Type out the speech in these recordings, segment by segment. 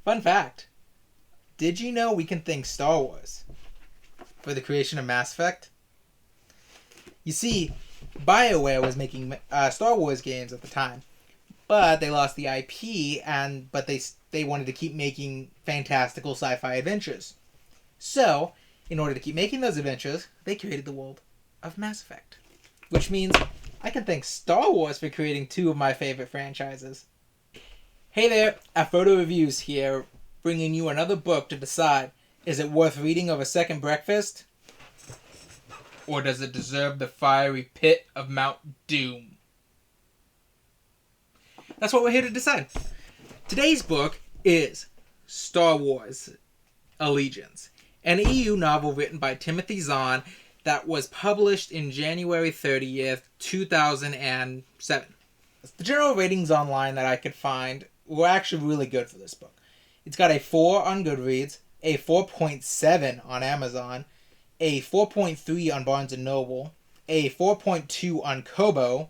Fun fact. Did you know we can thank Star Wars for the creation of Mass Effect? You see, BioWare was making Star Wars games at the time, but they lost the IP, but they wanted to keep making fantastical sci-fi adventures. So, in order to keep making those adventures, they created the world of Mass Effect. Which means I can thank Star Wars for creating two of my favorite franchises. Hey there, Afrodo Reviews here, bringing you another book to decide, is it worth reading over second breakfast? Or does it deserve the fiery pit of Mount Doom? That's what we're here to decide. Today's book is Star Wars Allegiance, an EU novel written by Timothy Zahn that was published in January 30th, 2007. The general ratings online that I could find were actually really good for this book. It's got a 4 on Goodreads, a 4.7 on Amazon, a 4.3 on Barnes & Noble, a 4.2 on Kobo,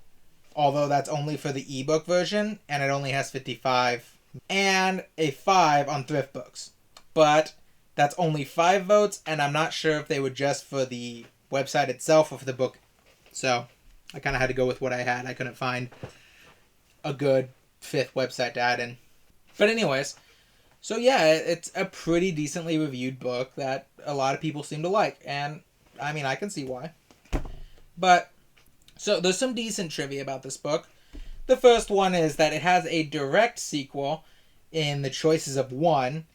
although that's only for the ebook version, and it only has 55, and a 5 on Thrift Books. But that's only 5 votes, and I'm not sure if they were just for the website itself or for the book. So I kind of had to go with what I had. I couldn't find a good 5th website to add in. But anyways, so yeah, it's a pretty decently reviewed book that a lot of people seem to like. And, I mean, I can see why. But, so there's some decent trivia about this book. The first one is that it has a direct sequel in The Choices of One,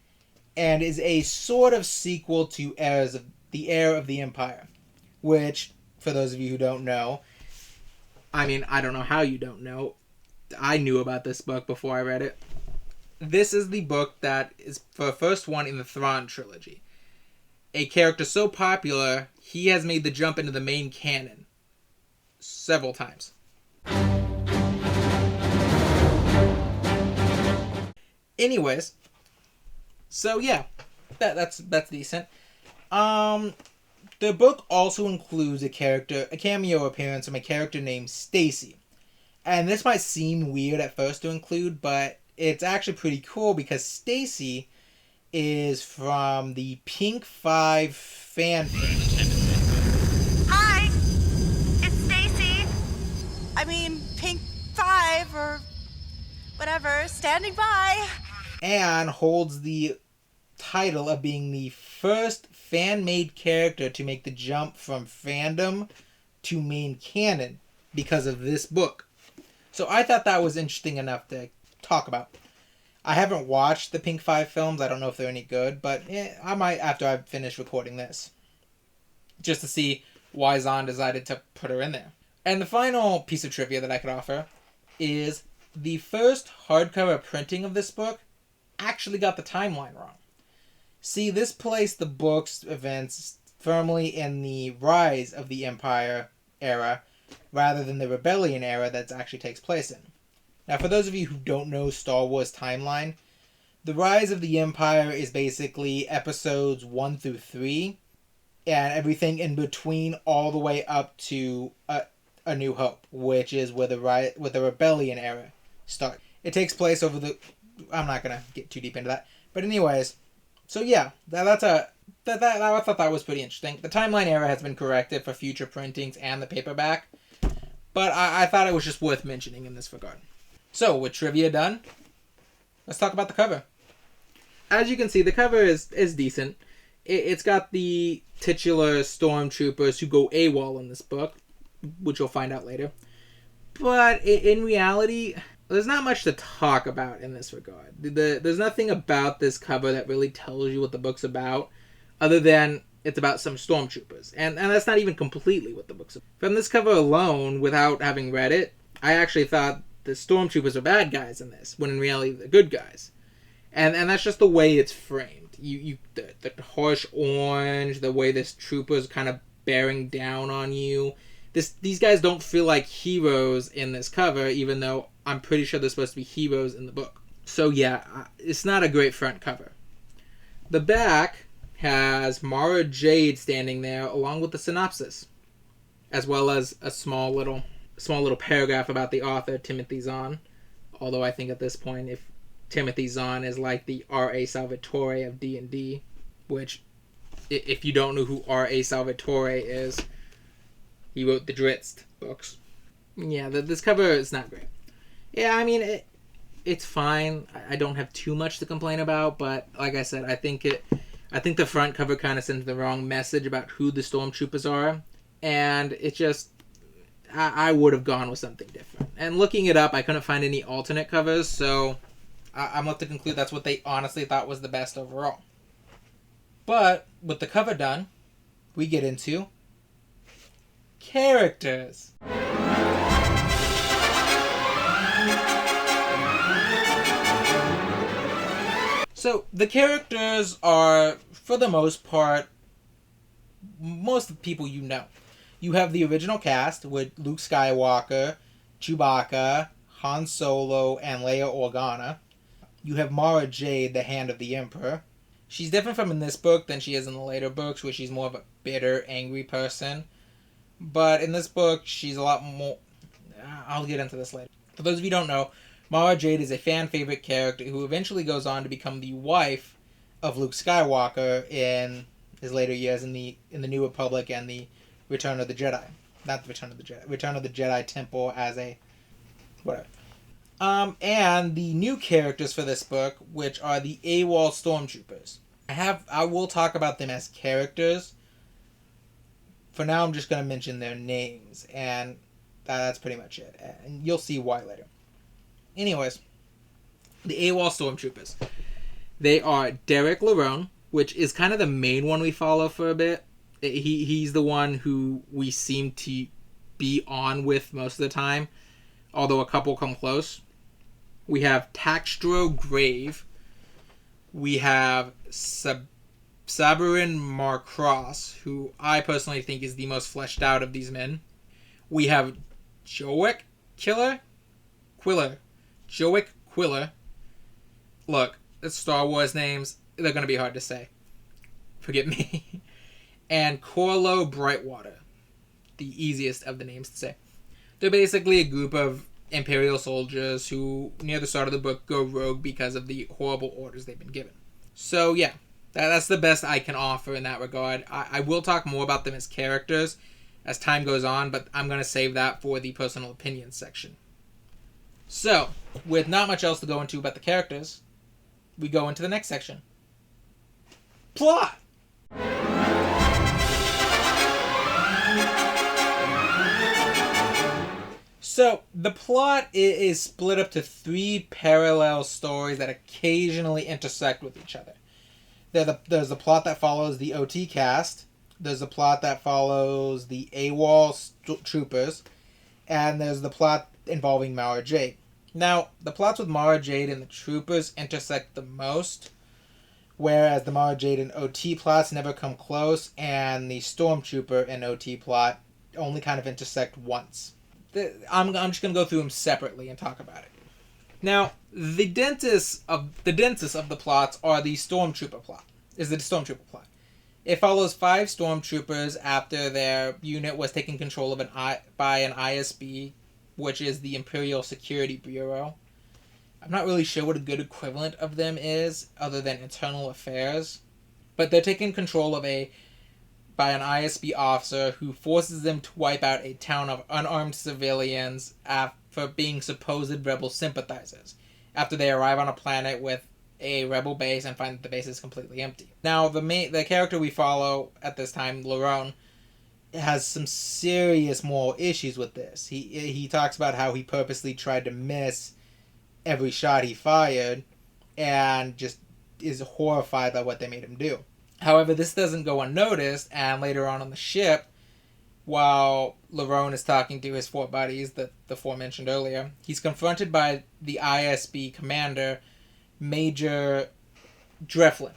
and is a sort of sequel to The Heir of the Empire. Which, for those of you who don't know, I mean, I don't know how you don't know. I knew about this book before I read it. This is the book that is the first one in the Thrawn Trilogy. A character so popular, he has made the jump into the main canon several times. Anyways, so yeah, that's decent. The book also includes a cameo appearance from a character named Stacy. And this might seem weird at first to include, but it's actually pretty cool because Stacy is from the Pink 5 fanfic. Hi, it's Stacy. I mean, Pink 5 or whatever, standing by. And holds the title of being the first fan-made character to make the jump from fandom to main canon because of this book. So I thought that was interesting enough to talk about. I haven't watched the Pink 5 films. I don't know if they're any good, but I might after I finish recording this. Just to see why Zahn decided to put her in there. And the final piece of trivia that I could offer is the first hardcover printing of this book actually got the timeline wrong. See, this placed the book's events firmly in the Rise of the Empire era, rather than the Rebellion era that actually takes place in. Now, for those of you who don't know Star Wars timeline, the Rise of the Empire is basically episodes 1 through 3, and everything in between all the way up to A New Hope, which is where the Rebellion era starts. It takes place over the... I'm not going to get too deep into that. But anyways, so yeah, I thought that was pretty interesting. The timeline error has been corrected for future printings and the paperback, but I thought it was just worth mentioning in this regard. So, with trivia done, let's talk about the cover. As you can see, the cover is decent. It's got the titular Stormtroopers who go AWOL in this book, which you'll find out later. But in reality, there's not much to talk about in this regard. There's nothing about this cover that really tells you what the book's about, other than it's about some Stormtroopers. And that's not even completely what the book's about. From this cover alone, without having read it, I actually thought the Stormtroopers are bad guys in this, when in reality they're good guys. And that's just the way it's framed. The harsh orange, the way this trooper's kind of bearing down on you. These guys don't feel like heroes in this cover, even though I'm pretty sure they're supposed to be heroes in the book. So yeah, it's not a great front cover. The back has Mara Jade standing there along with the synopsis, as well as a small little paragraph about the author, Timothy Zahn. Although I think at this point, if Timothy Zahn is like the R.A. Salvatore of D&D, which, if you don't know who R.A. Salvatore is, he wrote the Drizzt books. Yeah, this cover is not great. Yeah, I mean, it's fine. I don't have too much to complain about, but like I said, I think the front cover kind of sends the wrong message about who the Stormtroopers are, and it just, I would have gone with something different. And looking it up, I couldn't find any alternate covers, so I'm left to conclude that's what they honestly thought was the best overall. But with the cover done, we get into characters. So, the characters are, for the most part, most of the people you know. You have the original cast with Luke Skywalker, Chewbacca, Han Solo, and Leia Organa. You have Mara Jade, the Hand of the Emperor. She's different from in this book than she is in the later books, where she's more of a bitter, angry person. But in this book, she's a lot more... I'll get into this later. For those of you who don't know, Mara Jade is a fan-favorite character who eventually goes on to become the wife of Luke Skywalker in his later years in the New Republic and the Return of the Jedi. Not the Return of the Jedi. Return of the Jedi Temple as a... whatever. And the new characters for this book, which are the AWOL Stormtroopers. I will talk about them as characters. For now, I'm just going to mention their names, and that's pretty much it. And you'll see why later. Anyways, the AWOL Stormtroopers. They are Derek Lerone, which is kind of the main one we follow for a bit. He's the one who we seem to be on with most of the time, although a couple come close. We have Taxdro Grave. We have Sabarin Marcross, who I personally think is the most fleshed out of these men. We have Joic Quiller. Look, it's Star Wars names. They're going to be hard to say. Forgive me. And Corlo Brightwater. The easiest of the names to say. They're basically a group of Imperial soldiers who, near the start of the book, go rogue because of the horrible orders they've been given. So, yeah. That's the best I can offer in that regard. I will talk more about them as characters as time goes on, but I'm going to save that for the personal opinions section. So, with not much else to go into about the characters, we go into the next section. Plot! So, the plot is split up to 3 parallel stories that occasionally intersect with each other. There's the plot that follows the OT cast, there's the plot that follows the AWOL troopers, and there's the plot involving Mara Jade. Now, the plots with Mara Jade and the troopers intersect the most, whereas the Mara Jade and OT plots never come close, and the Stormtrooper and OT plot only kind of intersect once. I'm just going to go through them separately and talk about it. Now, the dentist of the plots are the Stormtrooper plot. Is the Stormtrooper plot. It follows 5 Stormtroopers after their unit was taken control of by an ISB, which is the Imperial Security Bureau. I'm not really sure what a good equivalent of them is, other than Internal Affairs. But they're taken control of by an ISB officer who forces them to wipe out a town of unarmed civilians for being supposed rebel sympathizers, after they arrive on a planet with a rebel base and find that the base is completely empty. Now, the character we follow at this time, Lerone, has some serious moral issues with this. He talks about how he purposely tried to miss every shot he fired and just is horrified by what they made him do. However, this doesn't go unnoticed, and later on the ship, while Lerone is talking to his 4 buddies, the 4 mentioned earlier, he's confronted by the ISB commander, Major Dreflin.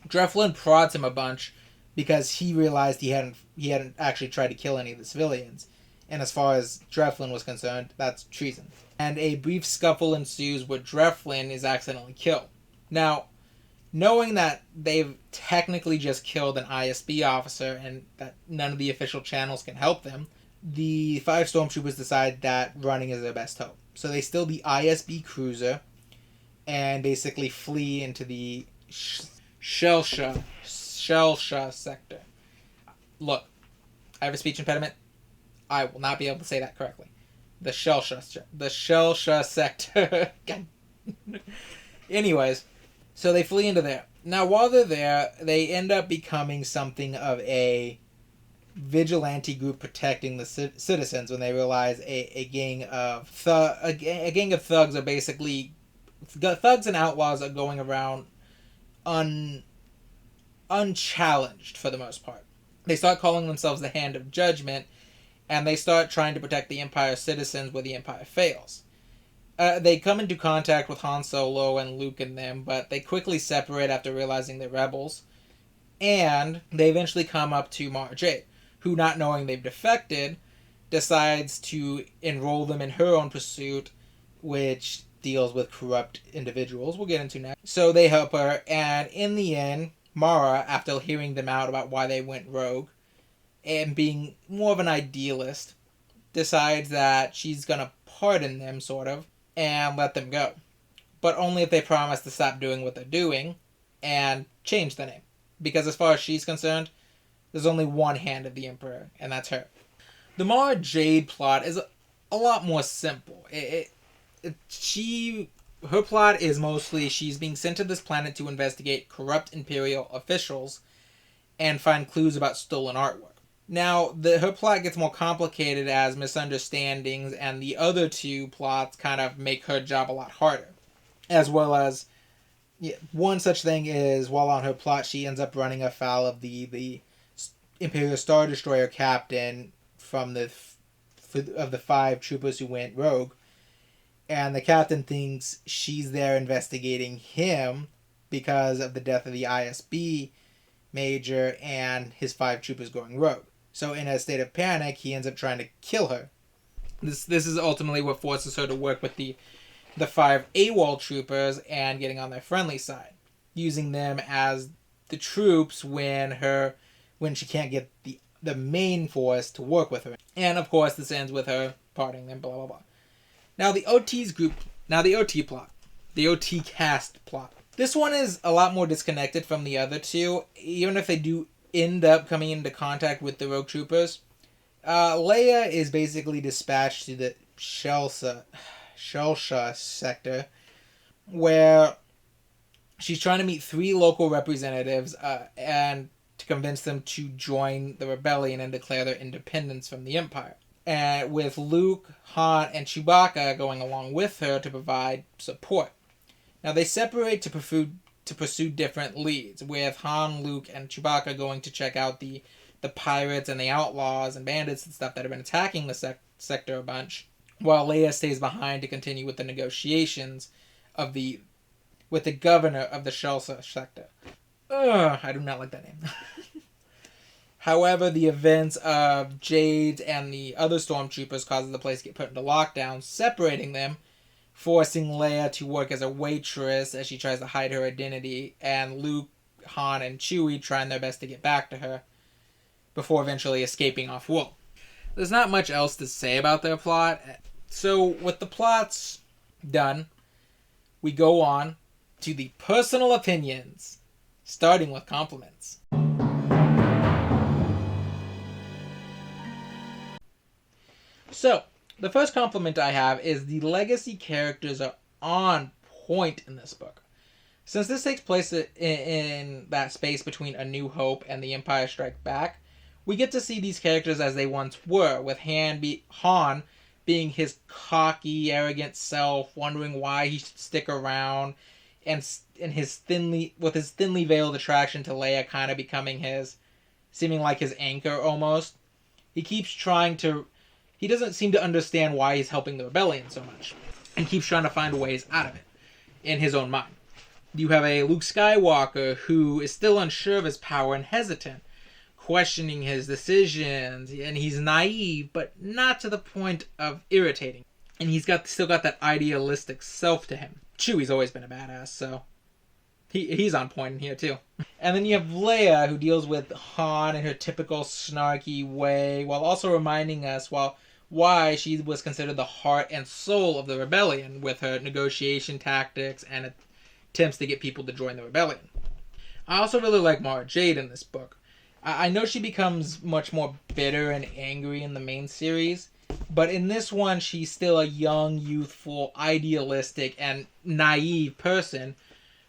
Dreflin prods him a bunch because he realized he hadn't actually tried to kill any of the civilians, and as far as Dreflin was concerned, that's treason. And a brief scuffle ensues where Dreflin is accidentally killed. Now, knowing that they've technically just killed an ISB officer and that none of the official channels can help them, the 5 Stormtroopers decide that running is their best hope. So they steal the ISB cruiser, and basically flee into the Shelsha sector. Look, I have a speech impediment. I will not be able to say that correctly. The Shelsha sector. Anyways, so they flee into there. Now, while they're there, they end up becoming something of a vigilante group protecting the citizens when they realize a gang of thugs are basically thugs and outlaws are going around unchallenged for the most part. They start calling themselves the Hand of Judgment, and they start trying to protect the Empire's citizens where the Empire fails. They come into contact with Han Solo and Luke and them, but they quickly separate after realizing they're rebels, and they eventually come up to Mara Jade, who, not knowing they've defected, decides to enroll them in her own pursuit, which deals with corrupt individuals. We'll get into next. So they help her, and in the end, Mara, after hearing them out about why they went rogue, and being more of an idealist, decides that she's going to pardon them, sort of, and let them go. But only if they promise to stop doing what they're doing and change the name. Because as far as she's concerned, there's only one Hand of the Emperor, and that's her. The Mara Jade plot is a lot more simple. Her plot is mostly she's being sent to this planet to investigate corrupt Imperial officials and find clues about stolen artwork. Now, her plot gets more complicated as misunderstandings and the other two plots kind of make her job a lot harder. As well as, one such thing is, while on her plot, she ends up running afoul of the Imperial Star Destroyer captain of the 5 troopers who went rogue. And the captain thinks she's there investigating him because of the death of the ISB major and his 5 troopers going rogue. So in a state of panic, he ends up trying to kill her. This is ultimately what forces her to work with the 5 AWOL troopers and getting on their friendly side, using them as the troops when she can't get the main force to work with her. And of course, this ends with her parting them, blah blah blah. Now the OT plot, the OT cast plot. This one is a lot more disconnected from the other two, even if they do end up coming into contact with the rogue troopers. Leia is basically dispatched to the Shelsha sector, where she's trying to meet 3 local representatives and to convince them to join the rebellion and declare their independence from the Empire. And with Luke, Han, and Chewbacca going along with her to provide support. Now they separate to pursue different leads, with Han, Luke, and Chewbacca going to check out the pirates and the outlaws and bandits and stuff that have been attacking the sector a bunch, while Leia stays behind to continue with the negotiations with the governor of the Shelsha sector. I do not like that name. However, the events of Jade and the other stormtroopers causes the place to get put into lockdown, separating them, forcing Leia to work as a waitress as she tries to hide her identity, and Luke, Han, and Chewie trying their best to get back to her before eventually escaping off-world. There's not much else to say about their plot, so with the plots done, we go on to the personal opinions, starting with compliments. So, the first compliment I have is the legacy characters are on point in this book. Since this takes place in that space between A New Hope and The Empire Strikes Back, we get to see these characters as they once were, with Han being his cocky, arrogant self, wondering why he should stick around, and his thinly veiled attraction to Leia kind of becoming seeming like his anchor almost. He doesn't seem to understand why he's helping the rebellion so much, and keeps trying to find ways out of it, in his own mind. You have a Luke Skywalker who is still unsure of his power and hesitant, questioning his decisions, and he's naive, but not to the point of irritating. And he's still got that idealistic self to him. Chewie's always been a badass, so he's on point in here too. And then you have Leia, who deals with Han in her typical snarky way, while also reminding us, while why she was considered the heart and soul of the rebellion with her negotiation tactics and attempts to get people to join the rebellion. I also really like Mara Jade in this book. I know she becomes much more bitter and angry in the main series, but in this one she's still a young, youthful, idealistic, and naive person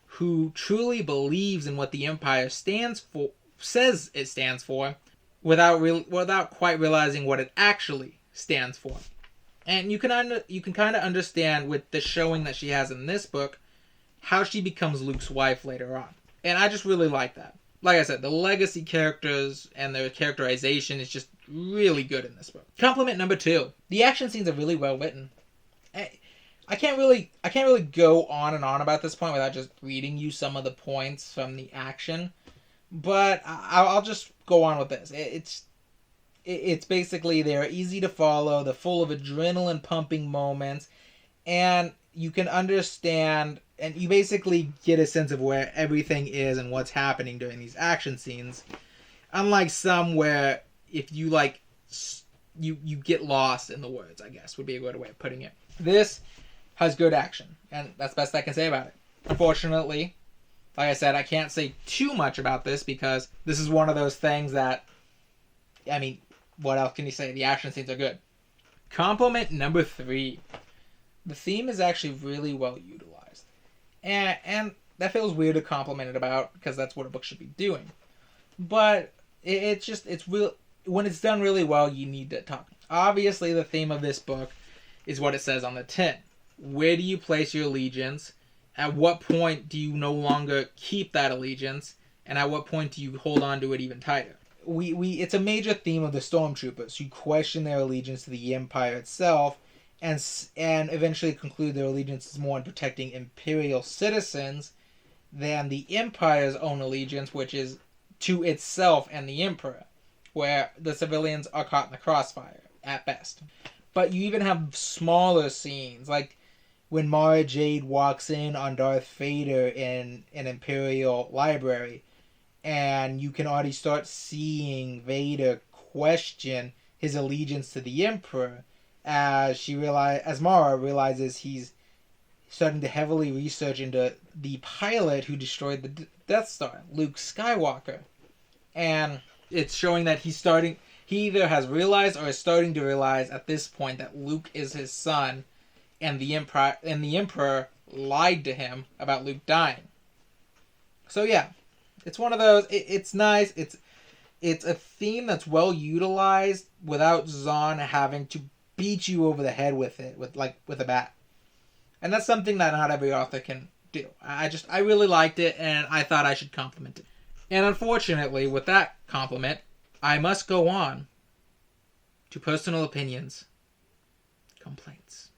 who truly believes in what the Empire says it stands for, without quite realizing what it actually stands for. And you can kind of understand with the showing that she has in this book how she becomes Luke's wife later on. And I just really like that. Like I said, the legacy characters and their characterization is just really good in this book. Compliment number 2. The action scenes are really well written. I can't really go on and on about this point without just reading you some of the points from the action. But I'll just go on with this. It's basically, they're easy to follow, they're full of adrenaline pumping moments, and you can understand, and you basically get a sense of where everything is and what's happening during these action scenes. Unlike some where if you you get lost in the words, I guess would be a good way of putting it. This has good action, and that's the best I can say about it. Unfortunately, like I said, I can't say too much about this because this is one of those things that, I mean, what else can you say? The action scenes are good. Compliment number 3. The theme is actually really well utilized. And that feels weird to compliment it about because that's what a book should be doing. But it's real. When it's done really well, you need to talk. Obviously, the theme of this book is what it says on the tin. Where do you place your allegiance? At what point do you no longer keep that allegiance? And at what point do you hold on to it even tighter? It's a major theme of the Stormtroopers who question their allegiance to the Empire itself and eventually conclude their allegiance is more in protecting Imperial citizens than the Empire's own allegiance, which is to itself and the Emperor, where the civilians are caught in the crossfire, at best. But you even have smaller scenes, like when Mara Jade walks in on Darth Vader in an Imperial library, and you can already start seeing Vader question his allegiance to the Emperor as Mara realizes he's starting to heavily research into the pilot who destroyed the Death Star, Luke Skywalker. And it's showing that he either has realized or is starting to realize at this point that Luke is his son, and the Emperor lied to him about Luke dying. So yeah, it's one of those. It's nice. It's a theme that's well utilized without Zahn having to beat you over the head with it with a bat. And that's something that not every author can do. I really liked it, and I thought I should compliment it. And unfortunately, with that compliment, I must go on to personal opinions, complaints.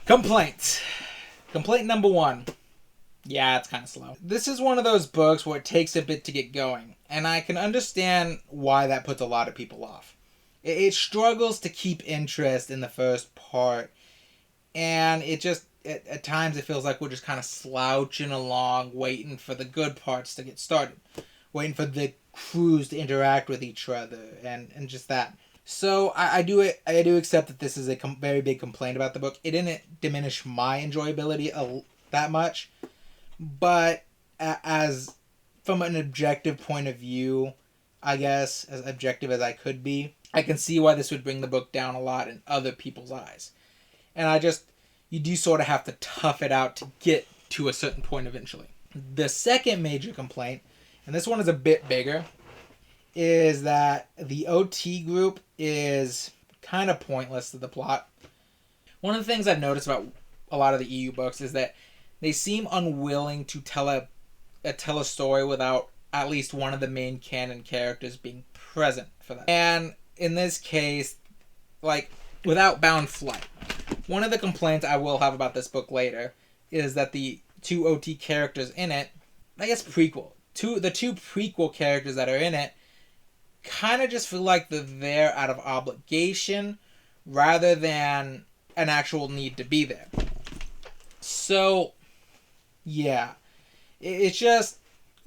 Complaints. Complaint number 1. Yeah, it's kind of slow. This is one of those books where it takes a bit to get going, and I can understand why that puts a lot of people off. It struggles to keep interest in the first part, and it just, at times it feels like we're just kind of slouching along, waiting for the good parts to get started, waiting for the crews to interact with each other, and just that. So I do accept that this is a very big complaint about the book. It didn't diminish my enjoyability that much, but as from an objective point of view, I guess, as objective as I could be, I can see why this would bring the book down a lot in other people's eyes. And you do sort of have to tough it out to get to a certain point eventually. The second major complaint, and this one is a bit bigger, is that the OT group is kind of pointless to the plot. One of the things I've noticed about a lot of the EU books is that they seem unwilling to tell a story without at least one of the main canon characters being present for that. And in this case, without Bound Flight, one of the complaints I will have about this book later is that the 2 OT characters in it, I guess the 2 prequel characters that are in it, kind of just feel like they're there out of obligation rather than an actual need to be there. So, yeah. It's just,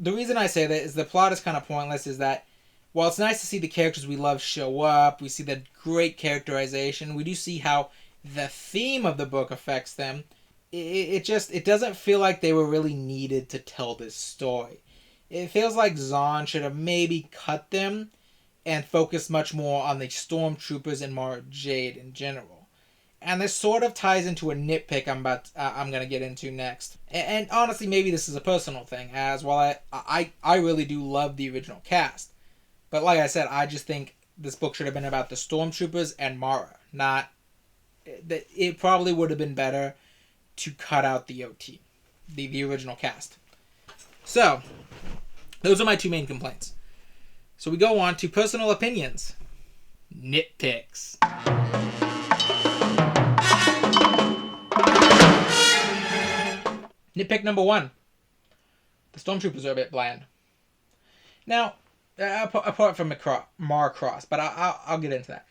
The reason I say that is the plot is kind of pointless, is that while it's nice to see the characters we love show up, we see the great characterization, we do see how the theme of the book affects them, it doesn't feel like they were really needed to tell this story. It feels like Zahn should have maybe cut them and focused much more on the Stormtroopers and Mara Jade in general. And this sort of ties into a nitpick I'm going to get into next. And honestly, maybe this is a personal thing, as while I really do love the original cast. But like I said, I just think this book should have been about the Stormtroopers and Mara. It probably would have been better to cut out the OT, the original cast. So, those are my two main complaints. So we go on to personal opinions. Nitpicks. Nitpick number 1. The Stormtroopers are a bit bland. Now, apart from Mara Cross, but I'll get into that.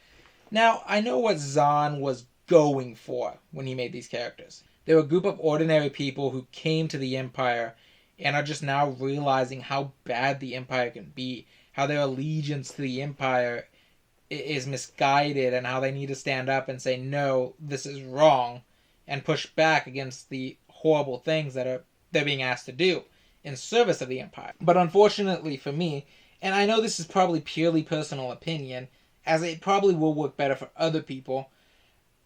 Now, I know what Zahn was going for when he made these characters. They were a group of ordinary people who came to the Empire and are just now realizing how bad the Empire can be, how their allegiance to the Empire is misguided, and how they need to stand up and say, no, this is wrong, and push back against the horrible things that they're being asked to do in service of the Empire. But unfortunately for me, and I know this is probably purely personal opinion, as it probably will work better for other people,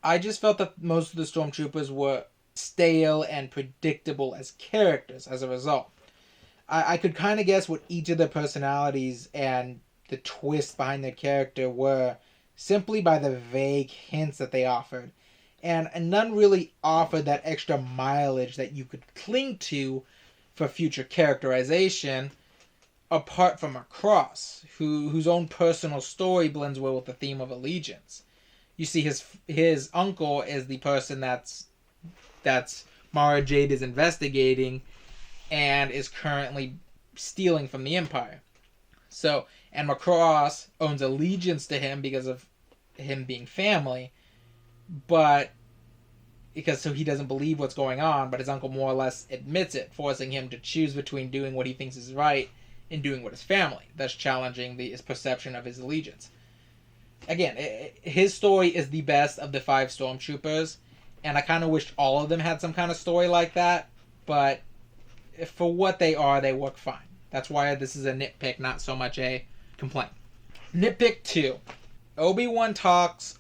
I just felt that most of the Stormtroopers were stale and predictable as characters as a result. I could kind of guess what each of their personalities and the twist behind their character were simply by the vague hints that they offered. And none really offered that extra mileage that you could cling to for future characterization, apart from a Cross, whose own personal story blends well with the theme of allegiance. You see, his uncle is the person that's Mara Jade is investigating and is currently stealing from the Empire. So, and Macross owns allegiance to him because of him being family, but so he doesn't believe what's going on, but his uncle more or less admits it, forcing him to choose between doing what he thinks is right and doing what is family, thus challenging his perception of his allegiance. Again, his story is the best of the 5 Stormtroopers, and I kind of wished all of them had some kind of story like that, but for what they are, they work fine. That's why this is a nitpick, not so much a complaint. Nitpick 2. Obi-Wan talks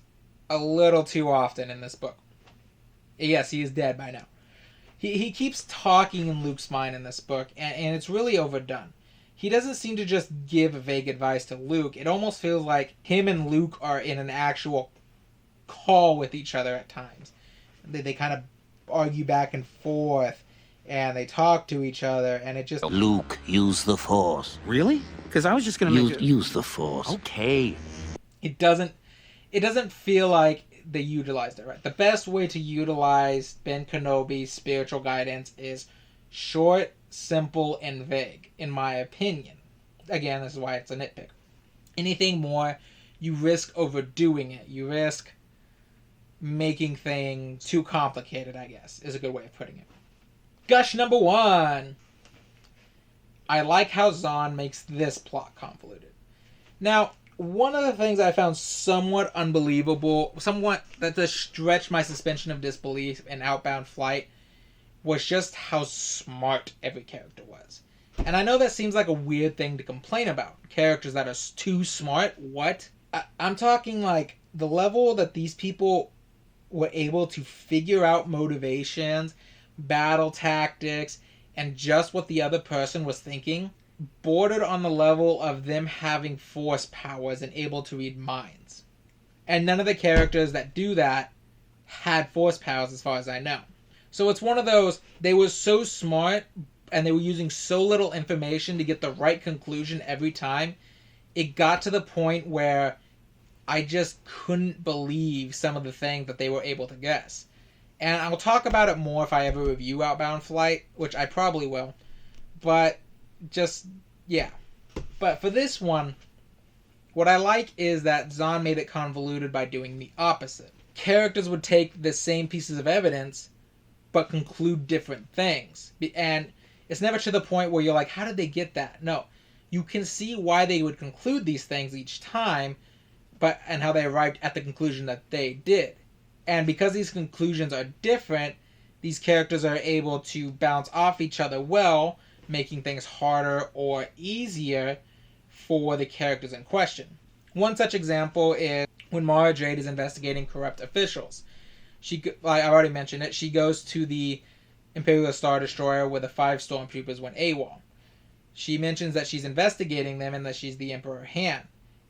a little too often in this book. Yes, he is dead by now. He keeps talking in Luke's mind in this book, and it's really overdone. He doesn't seem to just give vague advice to Luke. It almost feels like him and Luke are in an actual call with each other at times. They kind of argue back and forth, and they talk to each other, and it just... Luke, use the Force. Really? Because I was just going to make Use the Force. Okay. It doesn't feel like they utilized it right. The best way to utilize Ben Kenobi's spiritual guidance is short, simple, and vague, in my opinion. Again, this is why it's a nitpick. Anything more, you risk overdoing it. You risk making things too complicated, I guess, is a good way of putting it. Gush number 1. I like how Zahn makes this plot convoluted. Now, one of the things I found somewhat unbelievable, that just stretched my suspension of disbelief in Outbound Flight, was just how smart every character was. And I know that seems like a weird thing to complain about. Characters that are too smart? What? I'm talking like the level that these people were able to figure out motivations, battle tactics, and just what the other person was thinking bordered on the level of them having force powers and able to read minds. And none of the characters that do that had force powers as far as I know. So it's one of those, they were so smart and they were using so little information to get the right conclusion every time. It got to the point where I just couldn't believe some of the things that they were able to guess. And I'll talk about it more if I ever review Outbound Flight, which I probably will. But just, yeah. But for this one, what I like is that Zahn made it convoluted by doing the opposite. Characters would take the same pieces of evidence, but conclude different things. And It's never to the point where you're like, how did they get that? No. You can see why they would conclude these things each time, and how they arrived at the conclusion that they did. And because these conclusions are different, these characters are able to bounce off each other well, making things harder or easier for the characters in question. One such example is when Mara Jade is investigating corrupt officials. I already mentioned it, she goes to the Imperial Star Destroyer where the 5 Stormtroopers went AWOL. She mentions that she's investigating them and that she's the Emperor Han.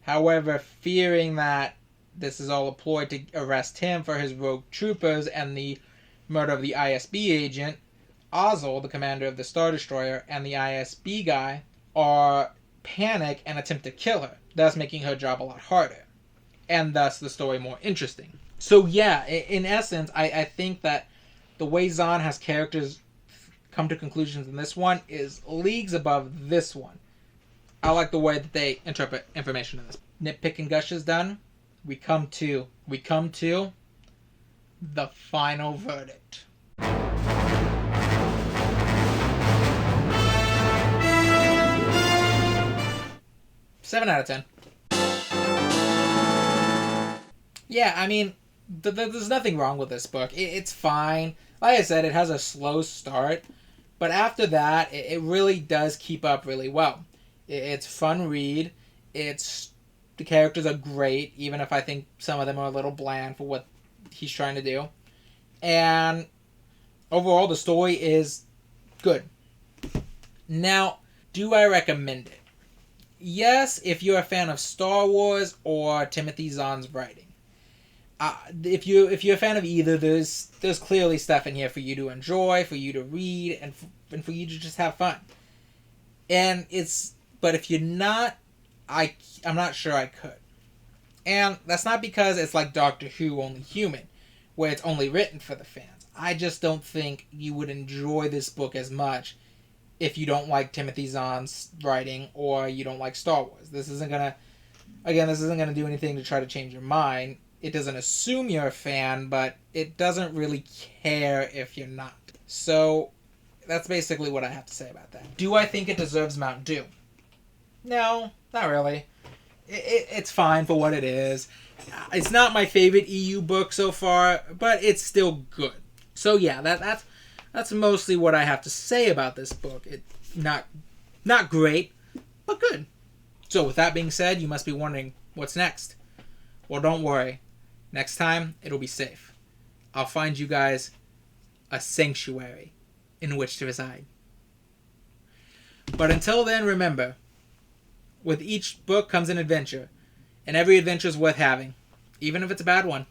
However, fearing that this is all a ploy to arrest him for his rogue troopers and the murder of the ISB agent, Ozzel, the commander of the Star Destroyer, and the ISB guy are panic and attempt to kill her, thus making her job a lot harder, and thus the story more interesting. So yeah, in essence, I think that the way Zahn has characters come to conclusions in this one is leagues above this one. I like the way that they interpret information in this. Nitpick and gush is done. We come to the final verdict. Seven out of 10. Yeah, I mean, there's nothing wrong with this book. It's fine. Like I said, it has a slow start, but after that, it really does keep up really well. It's fun read. The characters are great, even if I think some of them are a little bland for what he's trying to do. And overall, the story is good. Now, do I recommend it? Yes, if you're a fan of Star Wars or Timothy Zahn's writing. If you're a fan of either, there's clearly stuff in here for you to enjoy, for you to read, and for you to just have fun. But if you're not, I'm not sure I could. And that's not because it's like Doctor Who, Only Human, where it's only written for the fans. I just don't think you would enjoy this book as much if you don't like Timothy Zahn's writing or you don't like Star Wars. This isn't gonna do anything to try to change your mind. It doesn't assume you're a fan, but it doesn't really care if you're not. So that's basically what I have to say about that. Do I think it deserves Mount Doom? No, not really. It's fine for what it is. It's not my favorite EU book so far, but it's still good. So yeah, that's mostly what I have to say about this book. It's not great, but good. So with that being said, you must be wondering, what's next? Well, don't worry. Next time, it'll be safe. I'll find you guys a sanctuary in which to reside. But until then, remember, with each book comes an adventure, and every adventure is worth having, even if it's a bad one.